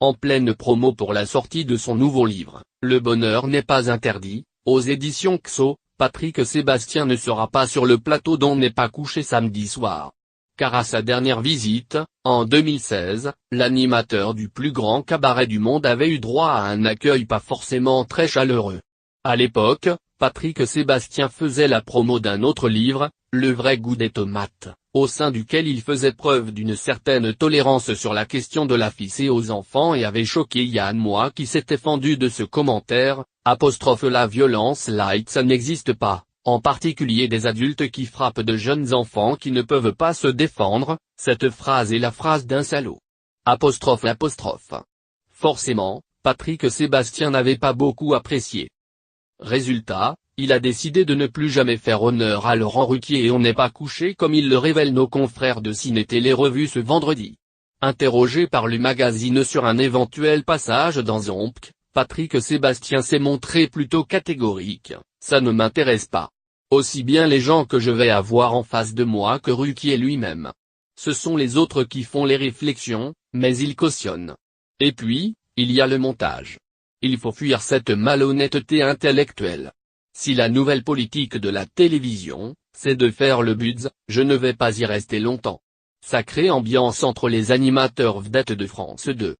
En pleine promo pour la sortie de son nouveau livre, Le bonheur n'est pas interdit, aux éditions XO, Patrick Sébastien ne sera pas sur le plateau d'On n'est pas couché samedi soir. Car à sa dernière visite, en 2016, l'animateur du plus grand cabaret du monde avait eu droit à un accueil pas forcément très chaleureux. À l'époque, Patrick Sébastien faisait la promo d'un autre livre, Le vrai goût des tomates, au sein duquel il faisait preuve d'une certaine tolérance sur la question de la fessée aux enfants et avait choqué Yann Moix qui s'était fendu de ce commentaire, ' la violence light ça n'existe pas, en particulier des adultes qui frappent de jeunes enfants qui ne peuvent pas se défendre, cette phrase est la phrase d'un salaud. '. Forcément, Patrick Sébastien n'avait pas beaucoup apprécié. Résultat, il a décidé de ne plus jamais faire honneur à Laurent Ruquier et On n'est pas couché comme il le révèlent nos confrères de Ciné Télé Revue ce vendredi. Interrogé par le magazine sur un éventuel passage dans Zonk, Patrick Sébastien s'est montré plutôt catégorique, ça ne m'intéresse pas. Aussi bien les gens que je vais avoir en face de moi que Ruquier lui-même. Ce sont les autres qui font les réflexions, mais il cautionne. Et puis, il y a le montage. Il faut fuir cette malhonnêteté intellectuelle. Si la nouvelle politique de la télévision, c'est de faire le buzz, je ne vais pas y rester longtemps. Sacrée ambiance entre les animateurs vedettes de France 2.